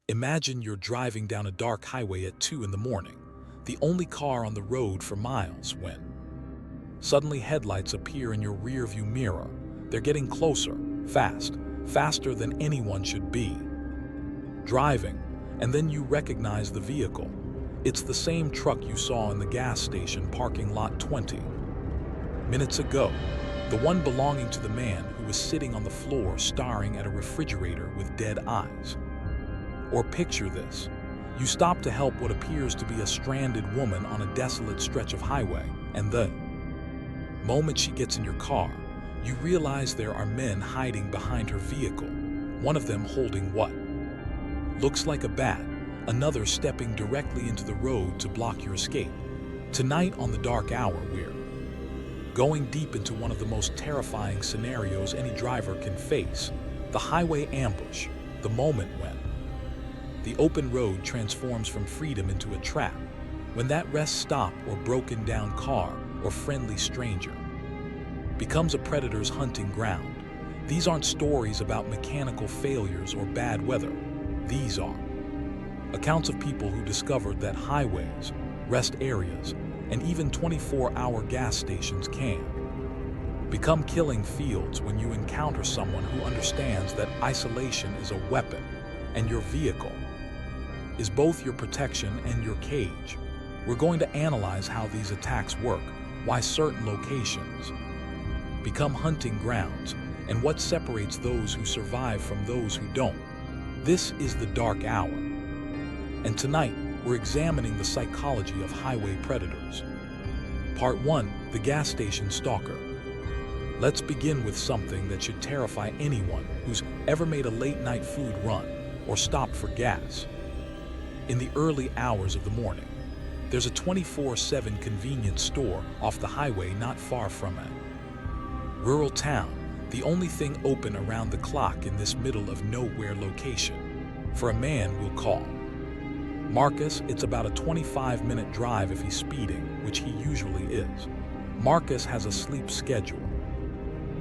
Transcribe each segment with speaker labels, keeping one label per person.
Speaker 1: Imagine you're driving down a dark highway at 2 in the morning, the only car on the road for miles, when suddenly headlights appear in your rearview mirror. They're getting closer, faster than anyone should be. Driving, and then you recognize the vehicle. It's the same truck you saw in the gas station parking lot 20 minutes ago, the one belonging to the man who was sitting on the floor staring at a refrigerator with dead eyes. Or picture this. You stop to help what appears to be a stranded woman on a desolate stretch of highway, and the moment she gets in your car, you realize there are men hiding behind her vehicle, one of them holding what looks like a bat, another stepping directly into the road to block your escape. Tonight on The Dark Hour, we're going deep into one of the most terrifying scenarios any driver can face, the highway ambush, the moment when the open road transforms from freedom into a trap, when that rest stop or broken down car or friendly stranger becomes a predator's hunting ground. These aren't stories about mechanical failures or bad weather. These are accounts of people who discovered that highways, rest areas, and even 24-hour gas stations can become killing fields when you encounter someone who understands that isolation is a weapon and your vehicle is both your protection and your cage. We're going to analyze how these attacks work, why certain locations become hunting grounds, and what separates those who survive from those who don't. This is The Dark Hour, and tonight we're examining the psychology of highway predators. Part 1, the gas station stalker. Let's begin with something that should terrify anyone who's ever made a late-night food run or stopped for gas. In the early hours of the morning, there's a 24/7 convenience store off the highway not far from a rural town, the only thing open around the clock in this middle-of-nowhere location. For a man we'll call Marcus, it's about a 25-minute drive if he's speeding, which he usually is. Marcus has a sleep schedule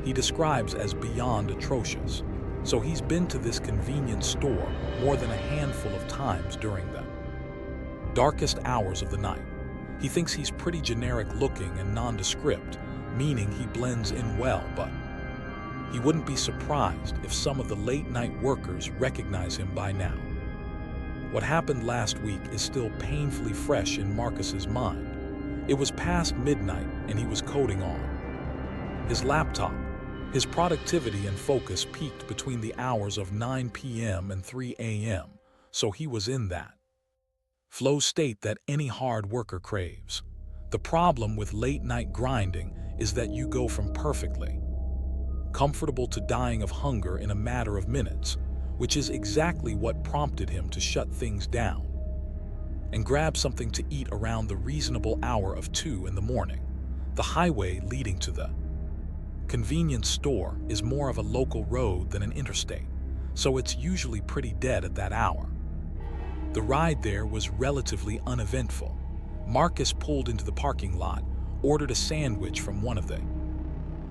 Speaker 1: he describes as beyond atrocious, so he's been to this convenience store more than a handful of times during the darkest hours of the night. He thinks he's pretty generic looking and nondescript, meaning he blends in well, but he wouldn't be surprised if some of the late-night workers recognize him by now. What happened last week is still painfully fresh in Marcus's mind. It was past midnight and he was coding on his laptop. His productivity and focus peaked between the hours of 9 p.m. and 3 a.m., so he was in that flow state that any hard worker craves. The problem with late-night grinding is that you go from perfectly comfortable to dying of hunger in a matter of minutes, which is exactly what prompted him to shut things down and grab something to eat around the reasonable hour of 2 in the morning. The highway leading to the convenience store is more of a local road than an interstate, so it's usually pretty dead at that hour. The ride there was relatively uneventful. Marcus pulled into the parking lot, ordered a sandwich from one of the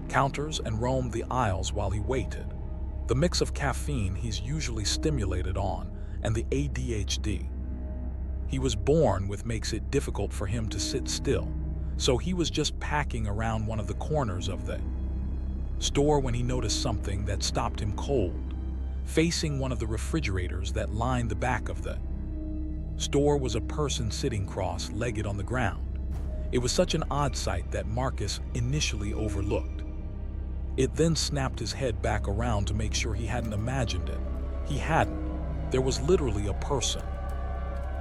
Speaker 1: counters, and roamed the aisles while he waited. The mix of caffeine he's usually stimulated on and the ADHD he was born with makes it difficult for him to sit still, so he was just packing around one of the corners of the store when he noticed something that stopped him cold. Facing one of the refrigerators that lined the back of the store was a person sitting cross-legged on the ground. It was such an odd sight that Marcus initially overlooked it, then snapped his head back around to make sure he hadn't imagined it. He hadn't. There was literally a person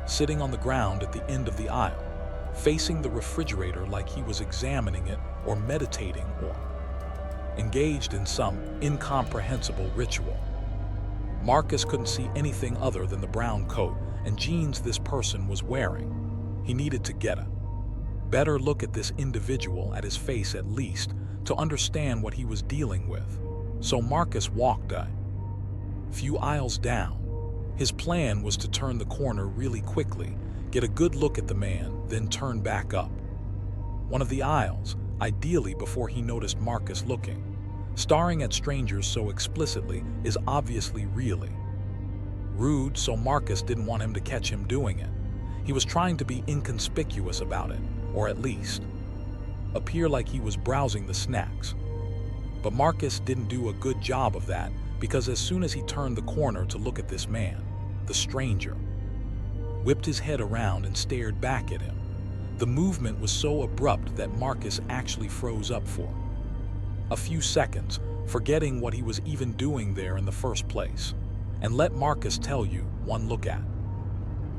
Speaker 1: sitting on the ground at the end of the aisle, facing the refrigerator like he was examining it or meditating or engaged in some incomprehensible ritual. Marcus couldn't see anything other than the brown coat and jeans this person was wearing. He needed to get a better look at this individual, at his face at least, to understand what he was dealing with. So Marcus walked a few aisles down. His plan was to turn the corner really quickly, get a good look at the man, then turn back up one of the aisles, ideally before he noticed Marcus looking. Staring at strangers so explicitly is obviously really Rude, so Marcus didn't want him to catch him doing it. He was trying to be inconspicuous about it, or at least appear like he was browsing the snacks. But Marcus didn't do a good job of that, because as soon as he turned the corner to look at this man, the stranger whipped his head around and stared back at him. The movement was so abrupt that Marcus actually froze up for a few seconds, forgetting what he was even doing there in the first place. And let Marcus tell you, one look at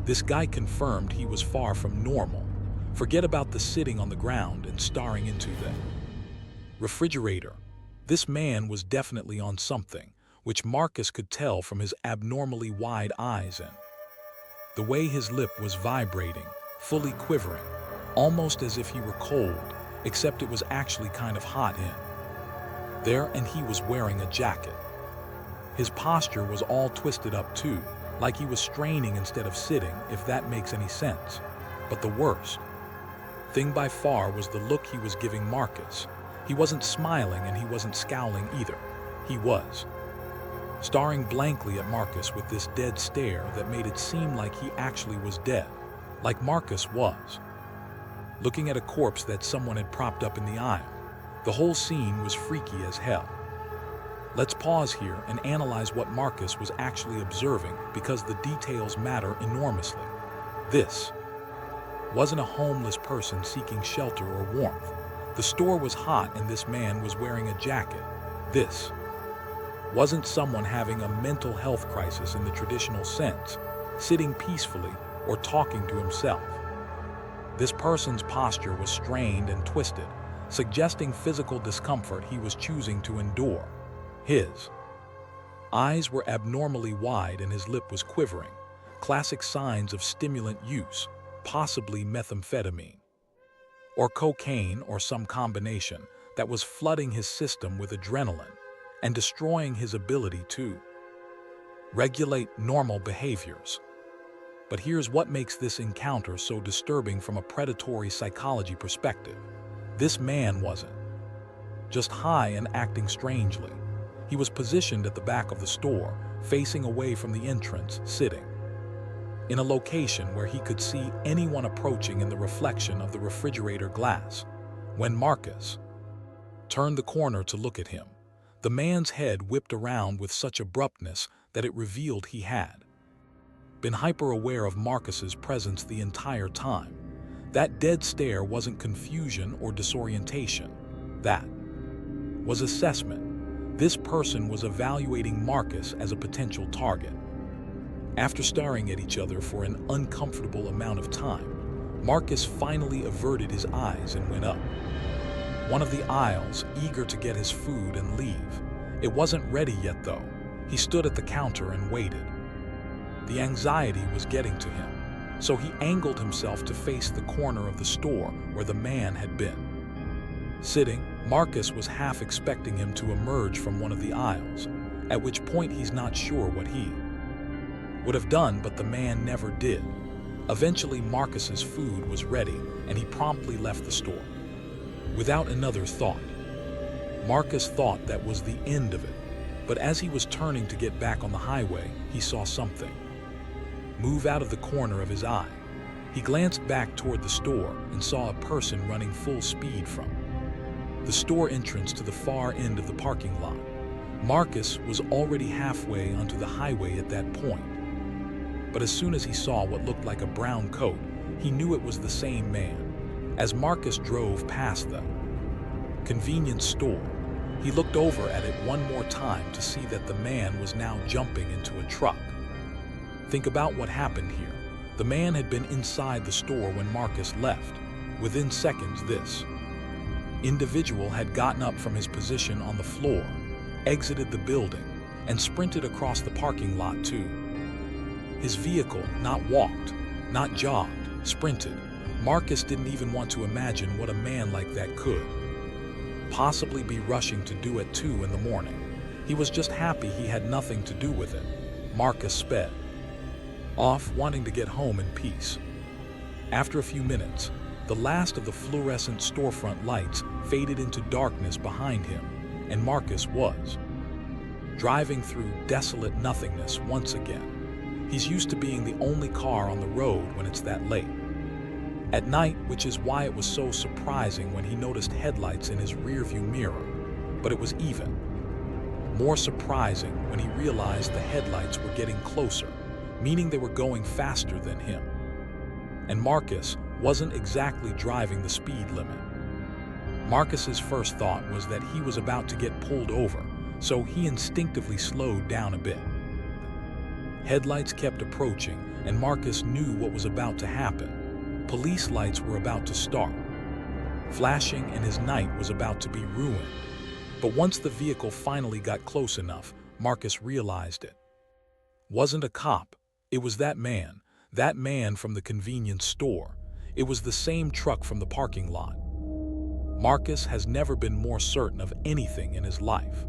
Speaker 1: this guy confirmed he was far from normal. Forget about the sitting on the ground and staring into the refrigerator. This man was definitely on something, which Marcus could tell from his abnormally wide eyes and the way his lip was vibrating, fully quivering, almost as if he were cold, except it was actually kind of hot in there, and he was wearing a jacket. His posture was all twisted up too, like he was straining instead of sitting, if that makes any sense. But the worst thing by far was the look he was giving Marcus. He wasn't smiling and he wasn't scowling either. He was staring blankly at Marcus with this dead stare that made it seem like he actually was dead, like Marcus was looking at a corpse that someone had propped up in the aisle. The whole scene was freaky as hell. Let's pause here and analyze what Marcus was actually observing, because the details matter enormously. This wasn't a homeless person seeking shelter or warmth. The store was hot and this man was wearing a jacket. This wasn't someone having a mental health crisis in the traditional sense, sitting peacefully or talking to himself. This person's posture was strained and twisted, suggesting physical discomfort he was choosing to endure. His eyes were abnormally wide and his lip was quivering, classic signs of stimulant use, possibly methamphetamine or cocaine or some combination that was flooding his system with adrenaline and destroying his ability to regulate normal behaviors. But here's what makes this encounter so disturbing from a predatory psychology perspective. This man wasn't just high and acting strangely. He was positioned at the back of the store, facing away from the entrance, sitting in a location where he could see anyone approaching in the reflection of the refrigerator glass. When Marcus turned the corner to look at him, the man's head whipped around with such abruptness that it revealed he had been hyper-aware of Marcus's presence the entire time. That dead stare wasn't confusion or disorientation. That was assessment. This person was evaluating Marcus as a potential target. After staring at each other for an uncomfortable amount of time, Marcus finally averted his eyes and went up one of the aisles, eager to get his food and leave. It wasn't ready yet, though. He stood at the counter and waited. The anxiety was getting to him, so he angled himself to face the corner of the store where the man had been sitting. Marcus was half expecting him to emerge from one of the aisles, at which point he's not sure what he would have done, but the man never did. Eventually, Marcus's food was ready, and he promptly left the store without another thought. Marcus thought that was the end of it, but as he was turning to get back on the highway, he saw something move out of the corner of his eye. He glanced back toward the store and saw a person running full speed from the store entrance to the far end of the parking lot. Marcus was already halfway onto the highway at that point, but as soon as he saw what looked like a brown coat, he knew it was the same man. As Marcus drove past the convenience store, he looked over at it one more time to see that the man was now jumping into a truck. Think about what happened here. The man had been inside the store when Marcus left. Within seconds, this individual had gotten up from his position on the floor, exited the building, and sprinted across the parking lot to his vehicle. Not walked, not jogged, sprinted. Marcus didn't even want to imagine what a man like that could possibly be rushing to do at 2 in the morning. He was just happy he had nothing to do with it. Marcus sped off, wanting to get home in peace. After a few minutes, the last of the fluorescent storefront lights faded into darkness behind him, and Marcus was driving through desolate nothingness once again. He's used to being the only car on the road when it's that late. At night, which is why it was so surprising when he noticed headlights in his rearview mirror. But it was even more surprising when he realized the headlights were getting closer, meaning they were going faster than him. And Marcus wasn't exactly driving the speed limit. Marcus's first thought was that he was about to get pulled over, so he instinctively slowed down a bit. Headlights kept approaching, and Marcus knew what was about to happen. Police lights were about to start, flashing, and his night was about to be ruined. But once the vehicle finally got close enough, Marcus realized it wasn't a cop. It was that man from the convenience store. It was the same truck from the parking lot. Marcus has never been more certain of anything in his life.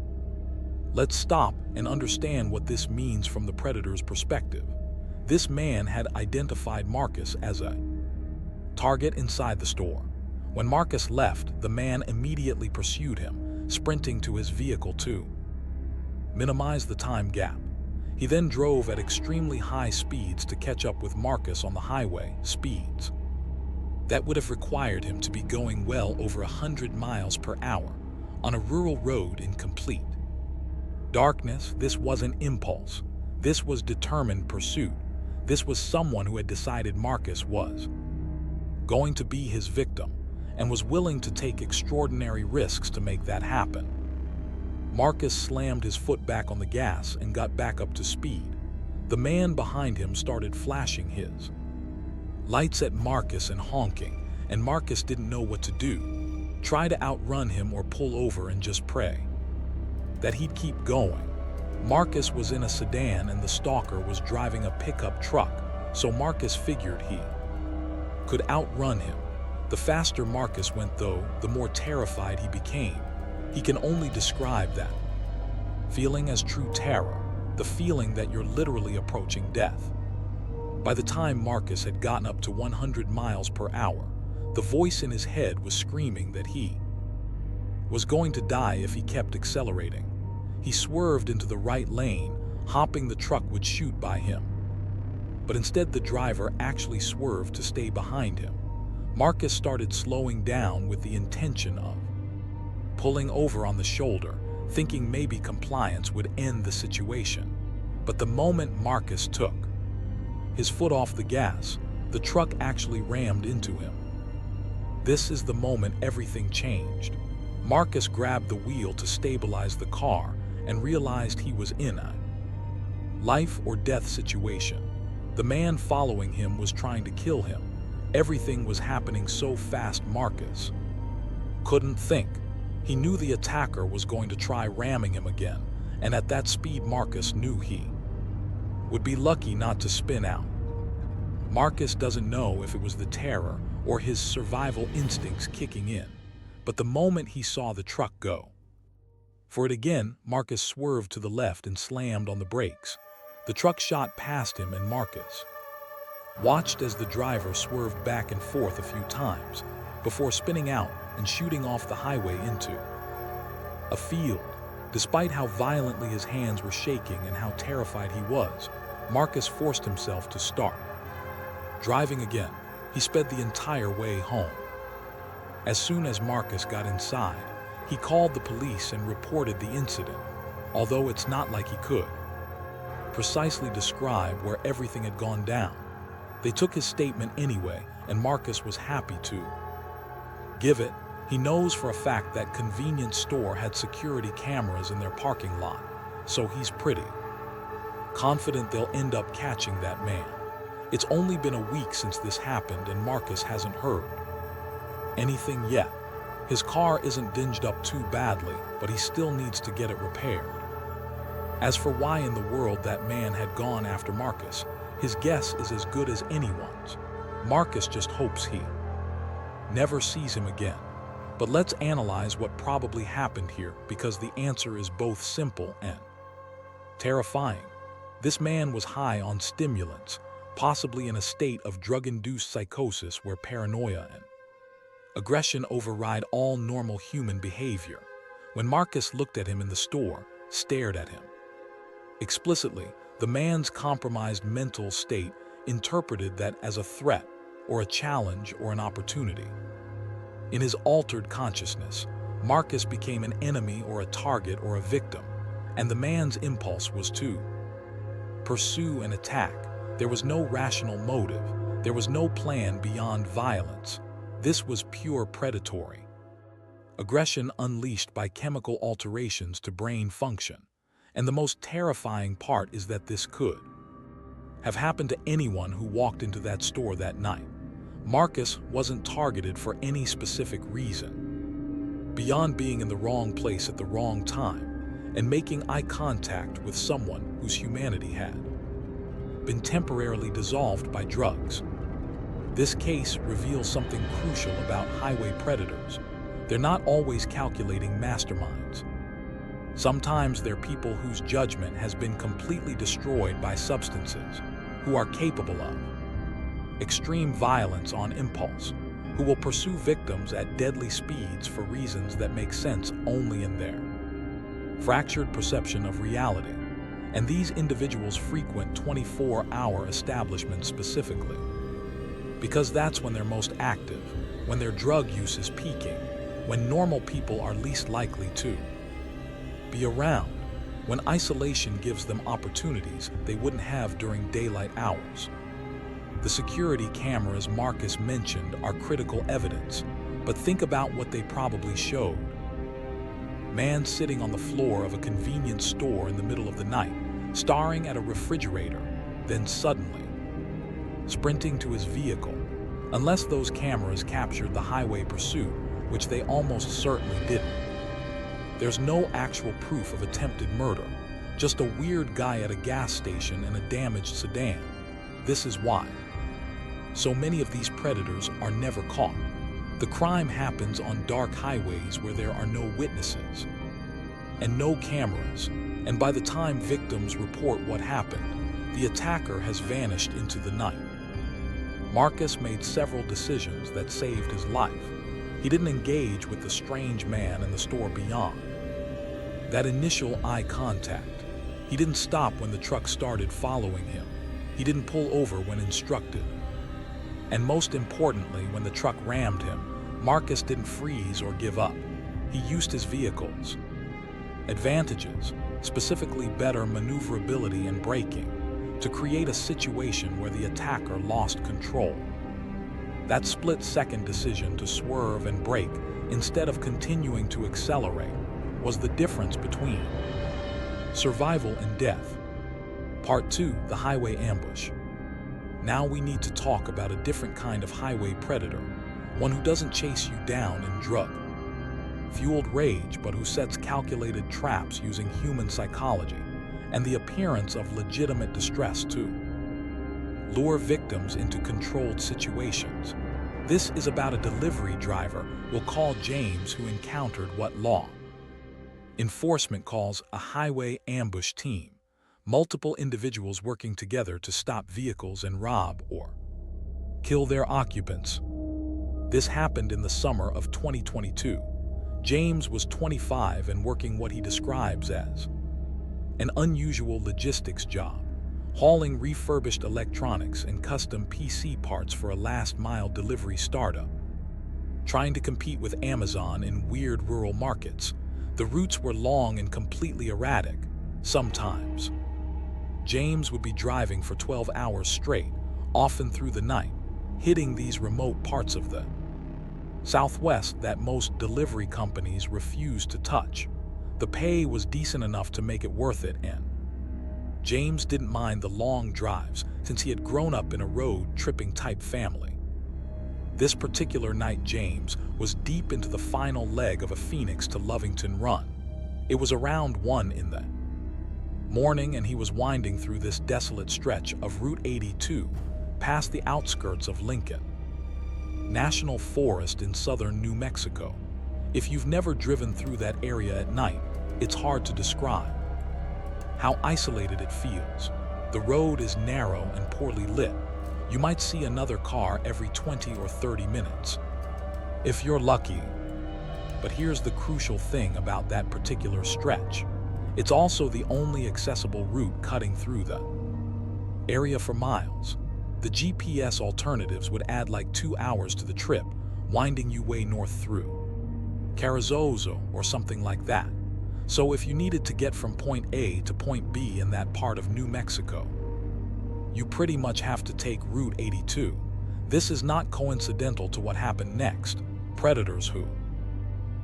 Speaker 1: Let's stop and understand what this means from the predator's perspective. This man had identified Marcus as a target inside the store. When Marcus left, the man immediately pursued him, sprinting to his vehicle to minimize the time gap. He then drove at extremely high speeds to catch up with Marcus on the highway, speeds that would have required him to be going well over 100 miles per hour on a rural road in complete darkness. This wasn't impulse. This was determined pursuit. This was someone who had decided Marcus was going to be his victim and was willing to take extraordinary risks to make that happen. Marcus slammed his foot back on the gas and got back up to speed. The man behind him started flashing his lights at Marcus and honking, and Marcus didn't know what to do. Try to outrun him or pull over and just pray that he'd keep going. Marcus was in a sedan and the stalker was driving a pickup truck, so Marcus figured he could outrun him. The faster Marcus went, though, the more terrified he became. He can only describe that feeling as true terror, the feeling that you're literally approaching death. By the time Marcus had gotten up to 100 miles per hour, the voice in his head was screaming that he was going to die if he kept accelerating. He swerved into the right lane, hoping the truck would shoot by him. But instead, the driver actually swerved to stay behind him. Marcus started slowing down with the intention of pulling over on the shoulder, thinking maybe compliance would end the situation. But the moment Marcus took his foot off the gas, the truck actually rammed into him. This is the moment everything changed. Marcus grabbed the wheel to stabilize the car and realized he was in a life or death situation. The man following him was trying to kill him. Everything was happening so fast Marcus couldn't think. He knew the attacker was going to try ramming him again, and at that speed Marcus knew he would be lucky not to spin out. Marcus doesn't know if it was the terror or his survival instincts kicking in, but the moment he saw the truck go for it again, Marcus swerved to the left and slammed on the brakes. The truck shot past him, and Marcus watched as the driver swerved back and forth a few times before spinning out and shooting off the highway into a field. Despite how violently his hands were shaking and how terrified he was, Marcus forced himself to start driving again. He sped the entire way home. As soon as Marcus got inside, he called the police and reported the incident, although it's not like he could precisely describe where everything had gone down. They took his statement anyway, and Marcus was happy to give it. He knows for a fact that convenience store had security cameras in their parking lot, so he's pretty confident they'll end up catching that man. It's only been a week since this happened, and Marcus hasn't heard anything yet. His car isn't dinged up too badly, but he still needs to get it repaired. As for why in the world that man had gone after Marcus, his guess is as good as anyone's. Marcus just hopes he never sees him again. But let's analyze what probably happened here, because the answer is both simple and terrifying. This man was high on stimulants, possibly in a state of drug-induced psychosis where paranoia and aggression override all normal human behavior. When Marcus looked at him in the store, stared at him explicitly, The man's compromised mental state interpreted that as a threat or a challenge or an opportunity. In his altered consciousness, Marcus became an enemy or a target or a victim, and the man's impulse was to pursue and attack. There was no rational motive. There was no plan beyond violence. This was pure predatory. Aggression unleashed by chemical alterations to brain function. And the most terrifying part is that this could have happened to anyone who walked into that store that night. Marcus wasn't targeted for any specific reason, beyond being in the wrong place at the wrong time and making eye contact with someone whose humanity had been temporarily dissolved by drugs. This case reveals something crucial about highway predators. They're not always calculating masterminds. Sometimes they're people whose judgment has been completely destroyed by substances, who are capable of extreme violence on impulse, who will pursue victims at deadly speeds for reasons that make sense only in their fractured perception of reality. And these individuals frequent 24-hour establishments specifically, because that's when they're most active, when their drug use is peaking, when normal people are least likely to be around, when isolation gives them opportunities they wouldn't have during daylight hours. The security cameras Marcus mentioned are critical evidence, but think about what they probably showed. Man sitting on the floor of a convenience store in the middle of the night, staring at a refrigerator, then suddenly sprinting to his vehicle. Unless those cameras captured the highway pursuit, which they almost certainly didn't. There's no actual proof of attempted murder, just a weird guy at a gas station and a damaged sedan. This is why so many of these predators are never caught. The crime happens on dark highways where there are no witnesses and no cameras, and by the time victims report what happened, the attacker has vanished into the night. Marcus made several decisions that saved his life. He didn't engage with the strange man in the store beyond that initial eye contact. He didn't stop when the truck started following him. He didn't pull over when instructed. And most importantly, when the truck rammed him, Marcus didn't freeze or give up. He used his vehicle's advantages, specifically better maneuverability and braking, to create a situation where the attacker lost control. That split-second decision to swerve and brake instead of continuing to accelerate was the difference between survival and death. Part 2, the highway ambush. Now we need to talk about a different kind of highway predator, one who doesn't chase you down in drug-fueled rage, but who sets calculated traps using human psychology and the appearance of legitimate distress to lure victims into controlled situations. This is about a delivery driver we'll call James who encountered what law enforcement calls a highway ambush team, multiple individuals working together to stop vehicles and rob or kill their occupants. This happened in the summer of 2022. James was 25 and working what he describes as an unusual logistics job, hauling refurbished electronics and custom PC parts for a last-mile delivery startup. Trying to compete with Amazon in weird rural markets, the routes were long and completely erratic. Sometimes James would be driving for 12 hours straight, often through the night, hitting these remote parts of the Southwest that most delivery companies refuse to touch. The pay was decent enough to make it worth it, and James didn't mind the long drives since he had grown up in a road-tripping type family. This particular night, James was deep into the final leg of a Phoenix to Lovington run. It was around 1 in the morning, and he was winding through this desolate stretch of Route 82 past the outskirts of Lincoln National Forest in southern New Mexico. If you've never driven through that area at night, it's hard to describe how isolated it feels. The road is narrow and poorly lit. You might see another car every 20 or 30 minutes, if you're lucky. But here's the crucial thing about that particular stretch. It's also the only accessible route cutting through the area for miles. The GPS alternatives would add like 2 hours to the trip, winding you way north through Carrizozo or something like that. So if you needed to get from point A to point B in that part of New Mexico, you pretty much have to take Route 82. This is not coincidental to what happened next. Predators who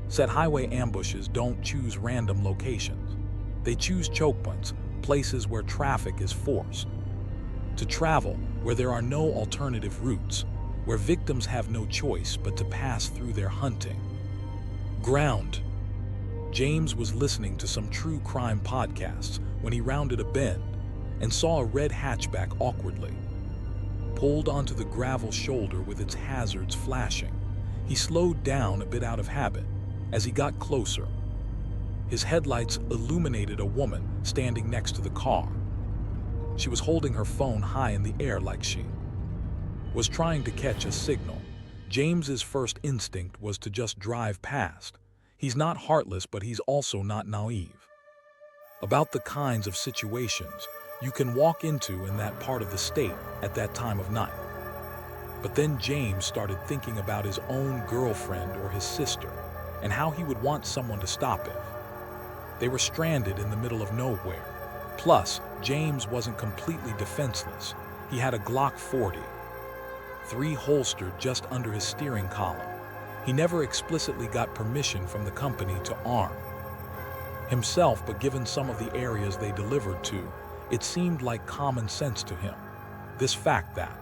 Speaker 1: set highway ambushes don't choose random locations. They choose choke points, places where traffic is forced to travel, where there are no alternative routes, where victims have no choice but to pass through their hunting ground. James was listening to some true crime podcasts when he rounded a bend and saw a red hatchback awkwardly pulled onto the gravel shoulder with its hazards flashing. He slowed down a bit out of habit. As he got closer, his headlights illuminated a woman standing next to the car. She was holding her phone high in the air like she was trying to catch a signal. James's first instinct was to just drive past. He's not heartless, but he's also not naive about the kinds of situations you can walk into in that part of the state at that time of night. But then James started thinking about his own girlfriend or his sister and how he would want someone to stop if they were stranded in the middle of nowhere. Plus, James wasn't completely defenseless. He had a Glock 40, 3 holstered just under his steering column. He never explicitly got permission from the company to arm himself, but given some of the areas they delivered to, it seemed like common sense to him. This fact that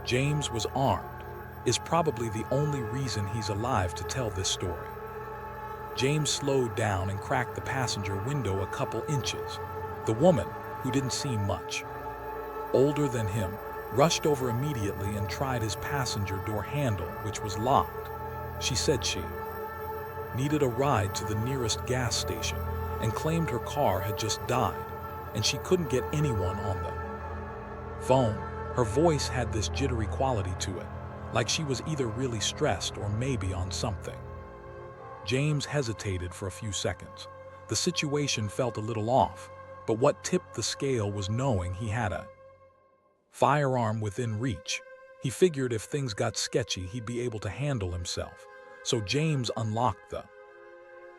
Speaker 1: James was armed is probably the only reason he's alive to tell this story. James slowed down and cracked the passenger window a couple inches. The woman, who didn't seem much older than him, rushed over immediately and tried his passenger door handle, which was locked. She said she needed a ride to the nearest gas station and claimed her car had just died and she couldn't get anyone on the phone. Her voice had this jittery quality to it, like she was either really stressed or maybe on something. James hesitated for a few seconds. The situation felt a little off, but what tipped the scale was knowing he had a firearm within reach. He figured if things got sketchy, he'd be able to handle himself. So James unlocked the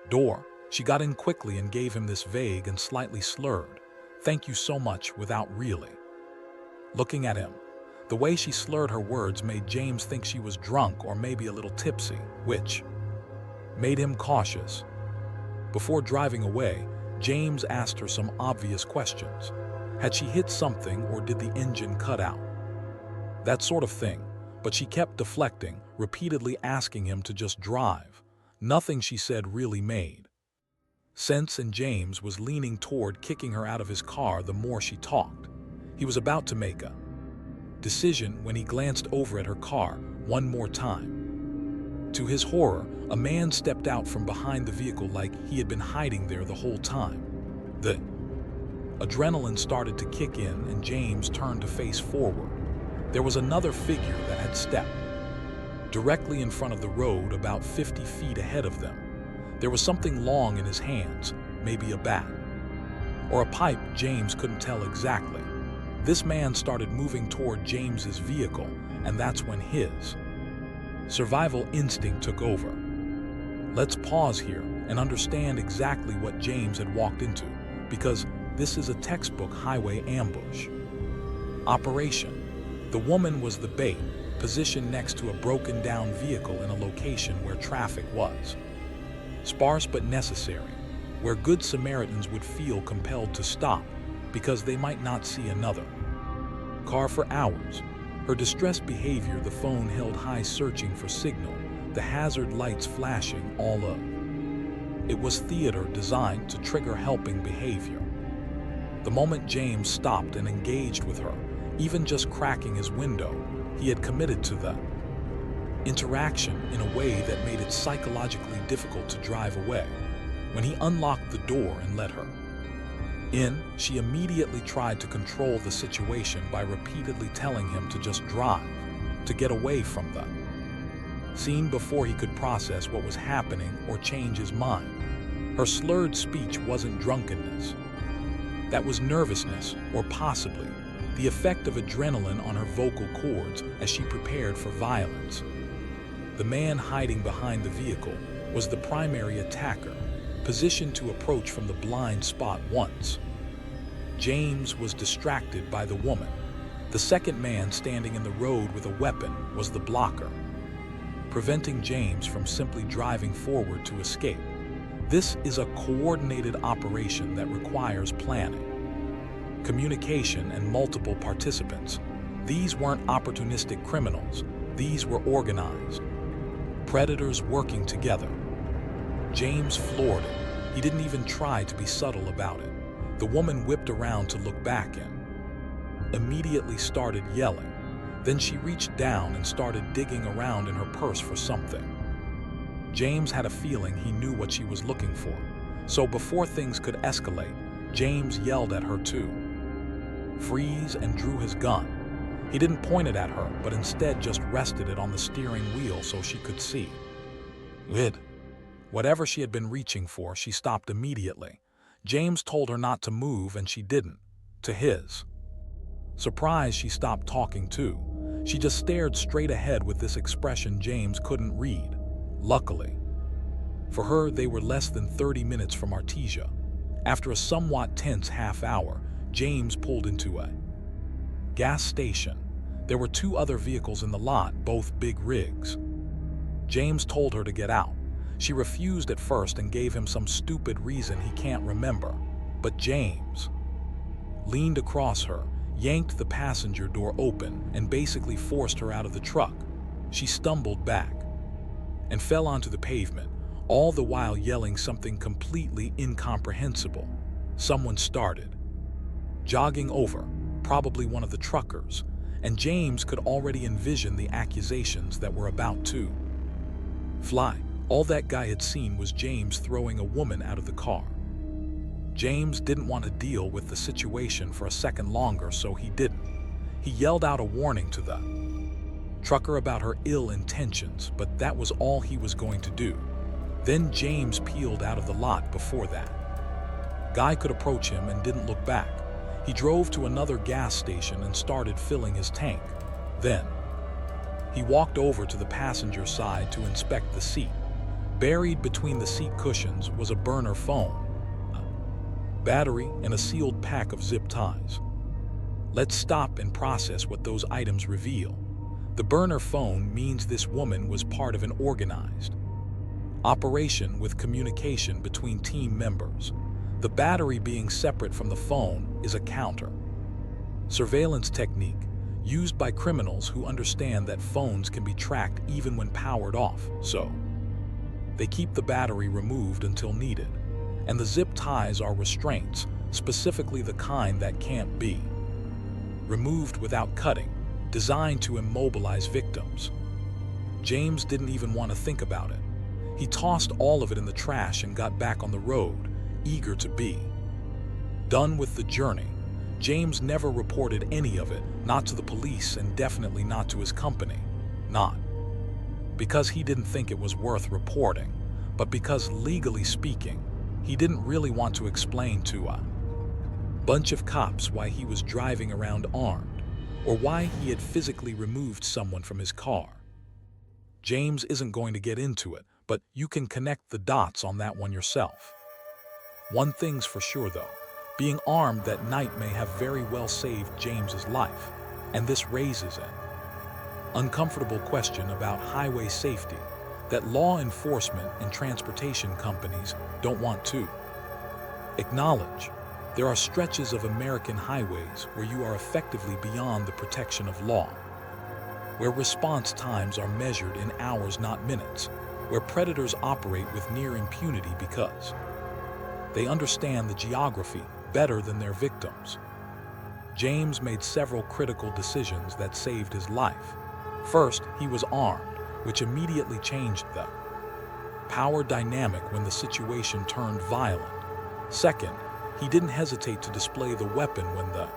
Speaker 1: door. She got in quickly and gave him this vague and slightly slurred "Thank you so much," without really looking at him. The way she slurred her words made James think she was drunk or maybe a little tipsy, which made him cautious. Before driving away, James asked her some obvious questions. Had she hit something or did the engine cut out? That sort of thing. But she kept deflecting, repeatedly asking him to just drive. Nothing she said really made sense, and James was leaning toward kicking her out of his car the more she talked. He was about to make a decision when he glanced over at her car one more time. To his horror, a man stepped out from behind the vehicle like he had been hiding there the whole time. The adrenaline started to kick in and James turned to face forward. There was another figure that had stepped directly in front of the road, about 50 feet ahead of them. There was something long in his hands, maybe a bat or a pipe. James couldn't tell exactly. This man started moving toward James's vehicle, and that's when his survival instinct took over. Let's pause here and understand exactly what James had walked into, because this is a textbook highway ambush operation. The woman was the bait, positioned next to a broken-down vehicle in a location where traffic was sparse but necessary, where good Samaritans would feel compelled to stop because they might not see another car for hours. Her distressed behavior, the phone held high searching for signal, the hazard lights flashing, all of it was theater designed to trigger helping behavior. The moment James stopped and engaged with her, even just cracking his window, he had committed to the interaction in a way that made it psychologically difficult to drive away. When he unlocked the door and let her in, she immediately tried to control the situation by repeatedly telling him to just drive, to get away from the scene before he could process what was happening or change his mind. Her slurred speech wasn't drunkenness. That was nervousness, or possibly the effect of adrenaline on her vocal cords as she prepared for violence. The man hiding behind the vehicle was the primary attacker, positioned to approach from the blind spot once. James was distracted by the woman. The second man standing in the road with a weapon was the blocker, preventing James from simply driving forward to escape. This is a coordinated operation that requires planning, communication, and multiple participants. These weren't opportunistic criminals. These were organized predators working together. James floored it. He didn't even try to be subtle about it. The woman whipped around to look back and immediately started yelling. Then she reached down and started digging around in her purse for something. James had a feeling he knew what she was looking for. So before things could escalate, James yelled at her too. Freeze, and drew his gun. He didn't point it at her, but instead just rested it on the steering wheel so she could see. Whatever she had been reaching for, she stopped immediately. James told her not to move, and she didn't. To his surprise, she stopped talking too. She just stared straight ahead with this expression James couldn't read. Luckily for her, they were less than 30 minutes from Artesia. After a somewhat tense half hour, James pulled into a gas station. There were 2 other vehicles in the lot, both big rigs. James told her to get out. She refused at first and gave him some stupid reason he can't remember. But James leaned across her, yanked the passenger door open, and basically forced her out of the truck. She stumbled back and fell onto the pavement, all the while yelling something completely incomprehensible. Someone started jogging over, probably one of the truckers, and James could already envision the accusations that were about to fly. All that guy had seen was James throwing a woman out of the car. James didn't want to deal with the situation for a second longer, so he didn't. He yelled out a warning to the trucker about her ill intentions, but that was all he was going to do. Then James peeled out of the lot before that guy could approach him and didn't look back. He drove to another gas station and started filling his tank. Then he walked over to the passenger side to inspect the seat. Buried between the seat cushions was a burner phone, a battery, and a sealed pack of zip ties. Let's stop and process what those items reveal. The burner phone means this woman was part of an organized operation with communication between team members. The battery being separate from the phone is a counter surveillance technique used by criminals who understand that phones can be tracked even when powered off, so they keep the battery removed until needed. And the zip ties are restraints, specifically the kind that can't be removed without cutting, designed to immobilize victims. James didn't even want to think about it. He tossed all of it in the trash and got back on the road, eager to be done with the journey. James never reported any of it, not to the police and definitely not to his company. Not because he didn't think it was worth reporting, but because, legally speaking, he didn't really want to explain to a bunch of cops why he was driving around armed, or why he had physically removed someone from his car. James isn't going to get into it, but you can connect the dots on that one yourself. One thing's for sure though, being armed that night may have very well saved James's life, and this raises an uncomfortable question about highway safety that law enforcement and transportation companies don't want to acknowledge. There are stretches of American highways where you are effectively beyond the protection of law, where response times are measured in hours, not minutes, where predators operate with near impunity because they understand the geography better than their victims. James made several critical decisions that saved his life. First, he was armed, which immediately changed the power dynamic when the situation turned violent. Second, he didn't hesitate to display the weapon when the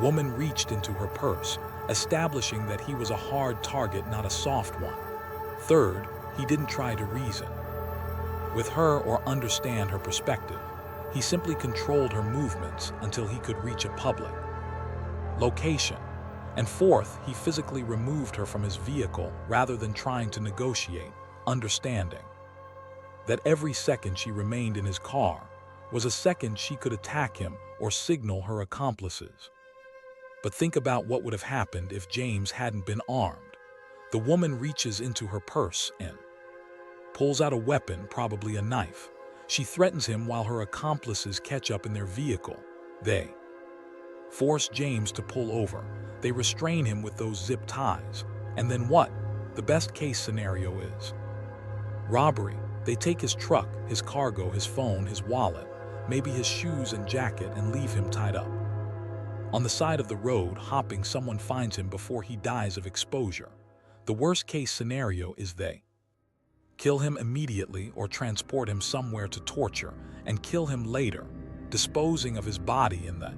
Speaker 1: woman reached into her purse, establishing that he was a hard target, not a soft one. Third, he didn't try to reason with her or understand her perspective. He simply controlled her movements until he could reach a public location. And fourth, he physically removed her from his vehicle rather than trying to negotiate, understanding that every second she remained in his car was a second she could attack him or signal her accomplices. But think about what would have happened if James hadn't been armed. The woman reaches into her purse and pulls out a weapon, probably a knife. She threatens him while her accomplices catch up in their vehicle. They force James to pull over. They restrain him with those zip ties. And then what? The best case scenario is robbery. They take his truck, his cargo, his phone, his wallet, maybe his shoes and jacket, and leave him tied up on the side of the road, hoping someone finds him before he dies of exposure. The worst case scenario is they kill him immediately or transport him somewhere to torture and kill him later, disposing of his body in the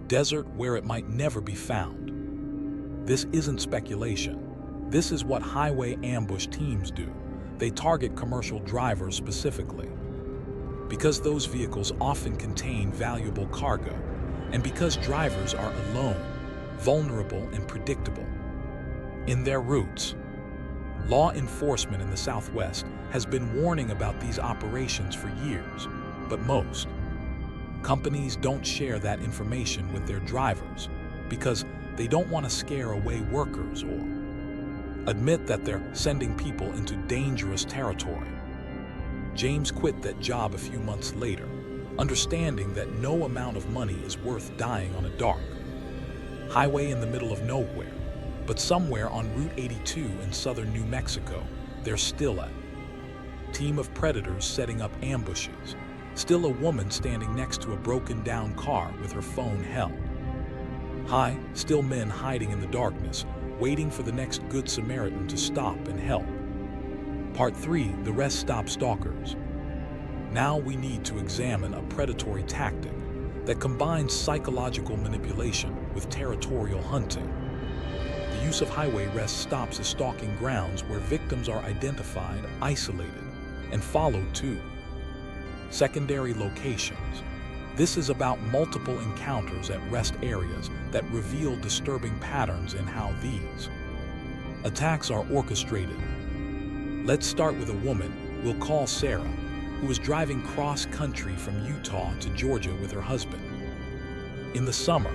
Speaker 1: desert where it might never be found. This isn't speculation. This is what highway ambush teams do. They target commercial drivers specifically because those vehicles often contain valuable cargo, and because drivers are alone, vulnerable, and predictable in their routes. Law enforcement in the Southwest has been warning about these operations for years, but most companies don't share that information with their drivers because they don't want to scare away workers or admit that they're sending people into dangerous territory. James quit that job a few months later, understanding that no amount of money is worth dying on a dark highway in the middle of nowhere. But somewhere on Route 82 in southern New Mexico, there's still a team of predators setting up ambushes. Still a woman standing next to a broken-down car with her phone held high. Still men hiding in the darkness, waiting for the next Good Samaritan to stop and help. Part 3, the rest stop stalkers. Now we need to examine a predatory tactic that combines psychological manipulation with territorial hunting. The use of highway rest stops as stalking grounds where victims are identified, isolated, and followed to secondary locations. This is about multiple encounters at rest areas that reveal disturbing patterns in how these attacks are orchestrated. Let's start with a woman we'll call Sarah, who was driving cross-country from Utah to Georgia with her husband. In the summer,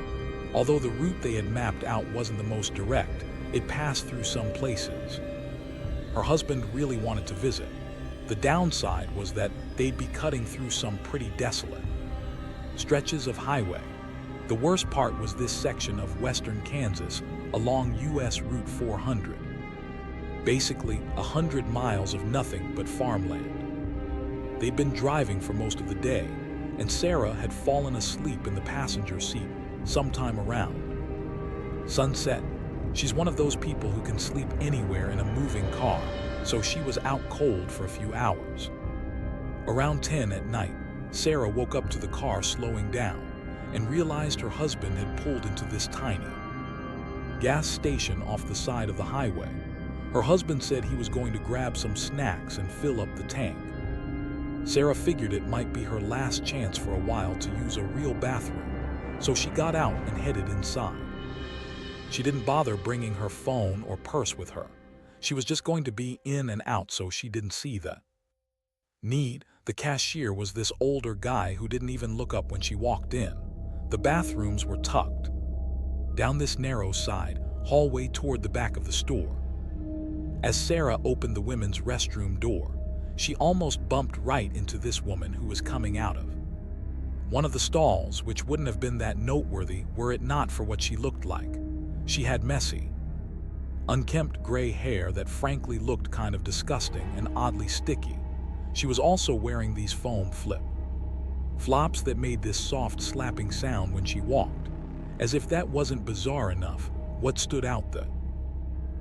Speaker 1: although the route they had mapped out wasn't the most direct, it passed through some places her husband really wanted to visit. The downside was that they'd be cutting through some pretty desolate stretches of highway. The worst part was this section of western Kansas along US Route 400. Basically, 100 miles of nothing but farmland. They'd been driving for most of the day, and Sarah had fallen asleep in the passenger seat sometime around sunset. She's one of those people who can sleep anywhere in a moving car, so she was out cold for a few hours. Around 10 at night, Sarah woke up to the car slowing down and realized her husband had pulled into this tiny gas station off the side of the highway. Her husband said he was going to grab some snacks and fill up the tank. Sarah figured it might be her last chance for a while to use a real bathroom, so she got out and headed inside. She didn't bother bringing her phone or purse with her. She was just going to be in and out so she didn't see the need. The cashier was this older guy who didn't even look up when she walked in. The bathrooms were tucked down this narrow side hallway toward the back of the store. As Sarah opened the women's restroom door, she almost bumped right into this woman who was coming out of one of the stalls, which wouldn't have been that noteworthy were it not for what she looked like. She had messy, unkempt gray hair that frankly looked kind of disgusting and oddly sticky. She was also wearing these foam flops that made this soft slapping sound when she walked. As if that wasn't bizarre enough, what stood out the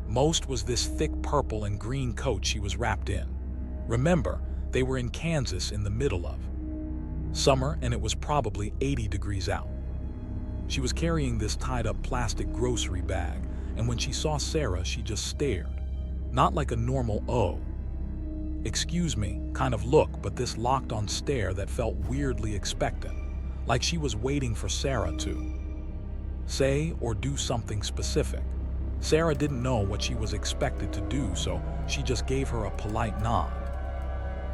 Speaker 1: most was this thick purple and green coat she was wrapped in. Remember, they were in Kansas in the middle of summer and it was probably 80 degrees out. She was carrying this tied-up plastic grocery bag, and when she saw Sarah, she just stared. Not like a normal "Excuse me" kind of look, but this locked-on stare that felt weirdly expectant, like she was waiting for Sarah to say or do something specific. Sarah didn't know what she was expected to do, so she just gave her a polite nod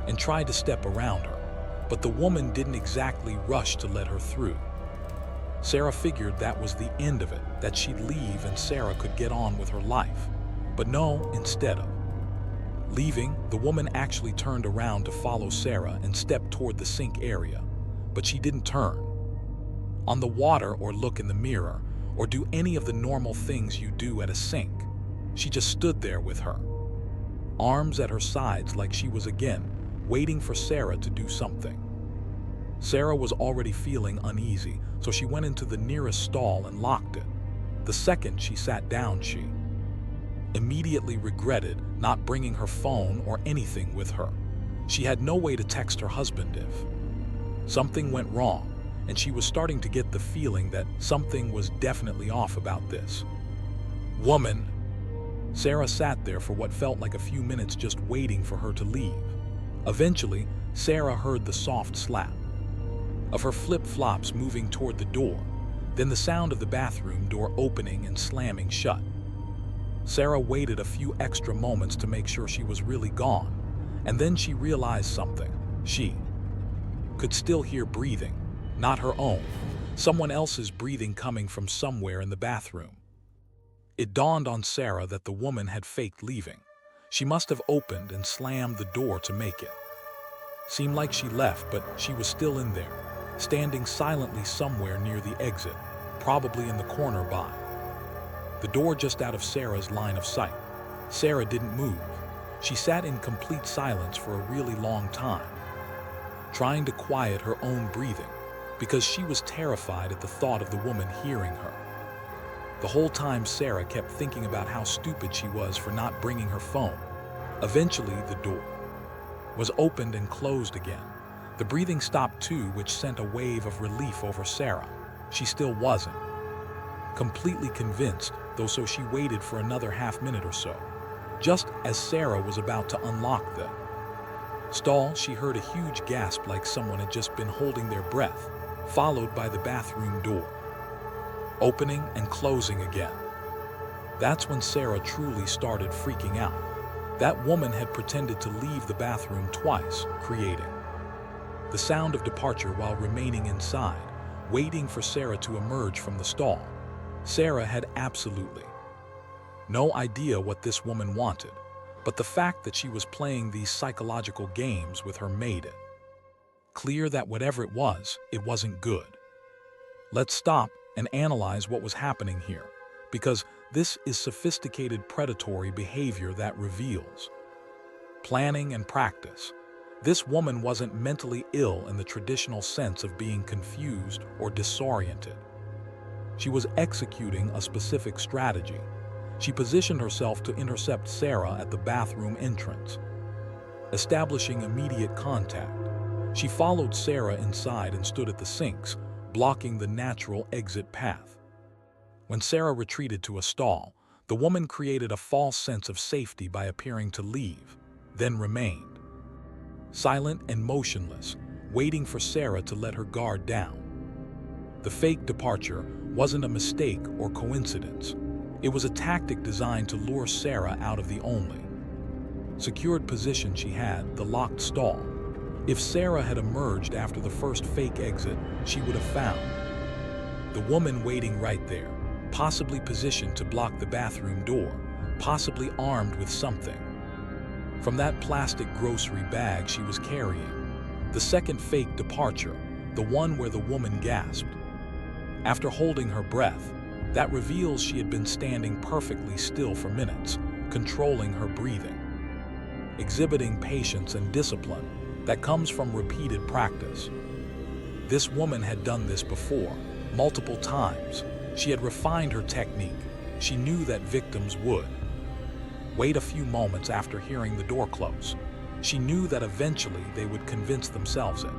Speaker 1: and tried to step around her, but the woman didn't exactly rush to let her through. Sarah figured that was the end of it, that she'd leave and Sarah could get on with her life. But no, instead of leaving, the woman actually turned around to follow Sarah and stepped toward the sink area. But she didn't turn on the water or look in the mirror or do any of the normal things you do at a sink. She just stood there with her arms at her sides like she was again waiting for Sarah to do something. Sarah was already feeling uneasy, so she went into the nearest stall and locked it. The second she sat down, she immediately regretted not bringing her phone or anything with her. She had no way to text her husband if something went wrong, and she was starting to get the feeling that something was definitely off about this woman. Sarah sat there for what felt like a few minutes, just waiting for her to leave. Eventually, Sarah heard the soft slap of her flip-flops moving toward the door, then the sound of the bathroom door opening and slamming shut. Sarah waited a few extra moments to make sure she was really gone, and then she realized something. She could still hear breathing, not her own, someone else's breathing coming from somewhere in the bathroom. It dawned on Sarah that the woman had faked leaving. She must have opened and slammed the door to make it seem like she left, but she was still in there, standing silently somewhere near the exit, probably in the corner by the door just out of Sarah's line of sight. Sarah didn't move. She sat in complete silence for a really long time, trying to quiet her own breathing, because she was terrified at the thought of the woman hearing her. The whole time Sarah kept thinking about how stupid she was for not bringing her phone. Eventually, the door was opened and closed again. The breathing stopped too, which sent a wave of relief over Sarah. She still wasn't completely convinced, though, so she waited for another half-minute or so. Just as Sarah was about to unlock the stall, she heard a huge gasp like someone had just been holding their breath, followed by the bathroom door opening and closing again. That's when Sarah truly started freaking out. That woman had pretended to leave the bathroom twice, creating the sound of departure while remaining inside, waiting for Sarah to emerge from the stall. Sarah had absolutely no idea what this woman wanted, but the fact that she was playing these psychological games with her made it clear that whatever it wasn't good. Let's stop and analyze what was happening here, because this is sophisticated predatory behavior that reveals planning and practice. This woman wasn't mentally ill in the traditional sense of being confused or disoriented. She was executing a specific strategy. She positioned herself to intercept Sarah at the bathroom entrance, establishing immediate contact. She followed Sarah inside and stood at the sinks, blocking the natural exit path. When Sarah retreated to a stall, the woman created a false sense of safety by appearing to leave, then remained silent and motionless, waiting for Sarah to let her guard down. The fake departure wasn't a mistake or coincidence. It was a tactic designed to lure Sarah out of the only secured position she had, the locked stall. If Sarah had emerged after the first fake exit, she would have found the woman waiting right there, possibly positioned to block the bathroom door, possibly armed with something from that plastic grocery bag she was carrying. The second fake departure, the one where the woman gasped after holding her breath, that reveals she had been standing perfectly still for minutes, controlling her breathing, exhibiting patience and discipline that comes from repeated practice. This woman had done this before, multiple times. She had refined her technique. She knew that victims would wait a few moments after hearing the door close. She knew that eventually they would convince themselves it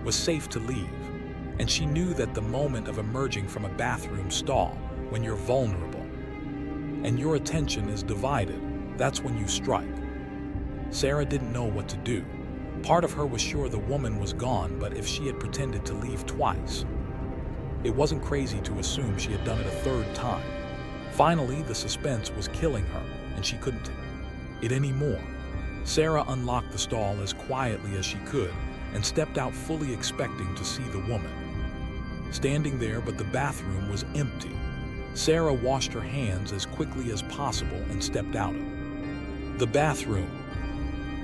Speaker 1: was safe to leave. And she knew that the moment of emerging from a bathroom stall, when you're vulnerable and your attention is divided, that's when you strike. Sarah didn't know what to do. Part of her was sure the woman was gone, but if she had pretended to leave twice, it wasn't crazy to assume she had done it a third time. Finally, the suspense was killing her, and she couldn't take it anymore. Sarah unlocked the stall as quietly as she could and stepped out, fully expecting to see the woman standing there, but the bathroom was empty. Sarah washed her hands as quickly as possible and stepped out of the bathroom.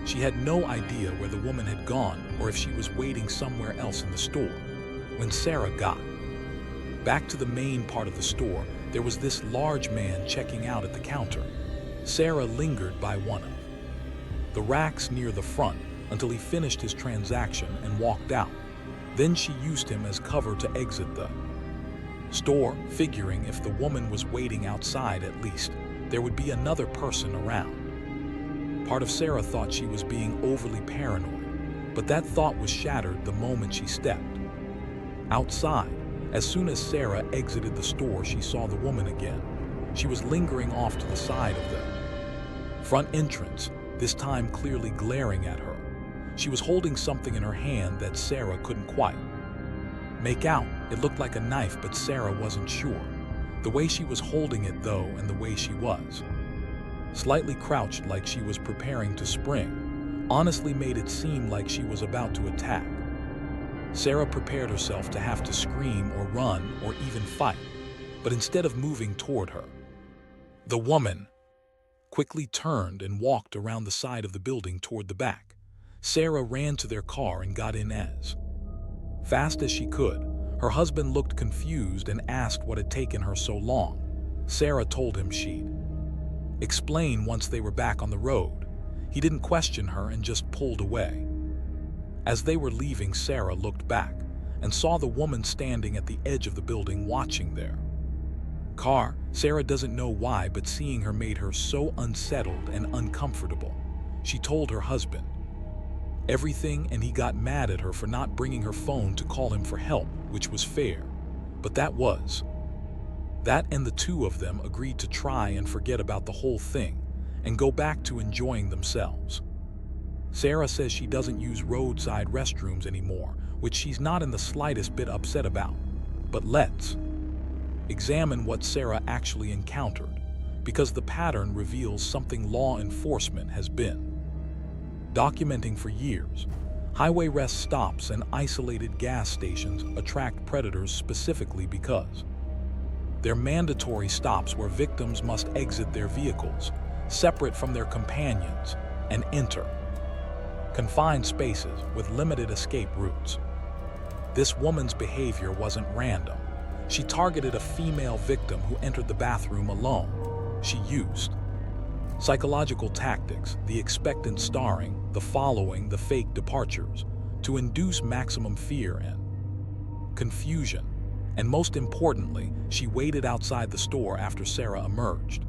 Speaker 1: She had no idea where the woman had gone or if she was waiting somewhere else in the store. When Sarah got back to the main part of the store, there was this large man checking out at the counter. Sarah lingered by one of the racks near the front until he finished his transaction and walked out. Then she used him as cover to exit the store, figuring if the woman was waiting outside, at least there would be another person around. Part of Sarah thought she was being overly paranoid, but that thought was shattered the moment she stepped outside. As soon as Sarah exited the store, she saw the woman again. She was lingering off to the side of the front entrance, this time clearly glaring at her. She was holding something in her hand that Sarah couldn't quite make out. It looked like a knife, but Sarah wasn't sure. The way she was holding it, though, and the way she was slightly crouched like she was preparing to spring, honestly made it seem like she was about to attack. Sarah prepared herself to have to scream or run or even fight, but instead of moving toward her, the woman quickly turned and walked around the side of the building toward the back. Sarah ran to their car and got in as fast as she could. Her husband looked confused and asked what had taken her so long. Sarah told him she'd explain once they were back on the road. He didn't question her and just pulled away. As they were leaving, Sarah looked back and saw the woman standing at the edge of the building watching their car. Sarah doesn't know why, but seeing her made her so unsettled and uncomfortable. She told her husband everything, and he got mad at her for not bringing her phone to call him for help, which was fair. But that, and the two of them agreed to try and forget about the whole thing and go back to enjoying themselves. Sarah says she doesn't use roadside restrooms anymore, which she's not in the slightest bit upset about. But let's examine what Sarah actually encountered, because the pattern reveals something law enforcement has been documenting for years. Highway rest stops and isolated gas stations attract predators specifically because they're mandatory stops where victims must exit their vehicles, separate from their companions, and enter confined spaces with limited escape routes. This woman's behavior wasn't random. She targeted a female victim who entered the bathroom alone. She used psychological tactics, the expectant staring, the following, the fake departures, to induce maximum fear and confusion. And most importantly, she waited outside the store after Sarah emerged.